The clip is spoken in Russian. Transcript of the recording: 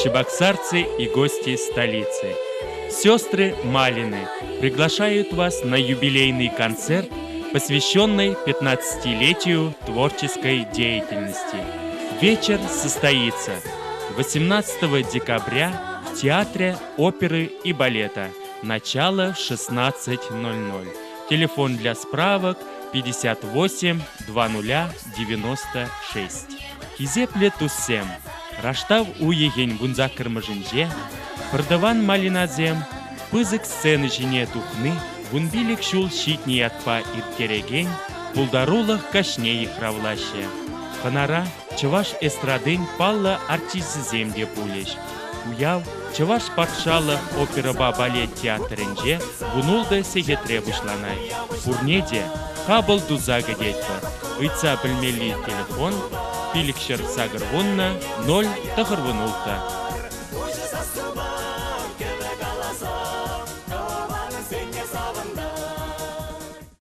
чебоксарцы и гости столицы. Сестры Малины приглашают вас на юбилейный концерт, посвященный 15-летию творческой деятельности. Вечер состоится 18 декабря в Театре оперы и балета. Начало в 16:00. Телефон для справок 58 20 96. Хизепле туссем. Раштав уеген гунза кырмыжынже, Пырдыван Малиназем, пызык сцены жине тухны, Гунбилик шул щитни ятпа иркереген, Пулдарулах кашне ихравлаще. Ханара чываш эстрадын палла артизизем де пулеш. Уяв чываш патшалық опера балет театрынже бунулды сегетре вышланай. Пурнеде хабыл дузага детпа. Ыйца білмели телефон, пилікшір сагырвунна 0 тахырвынулта.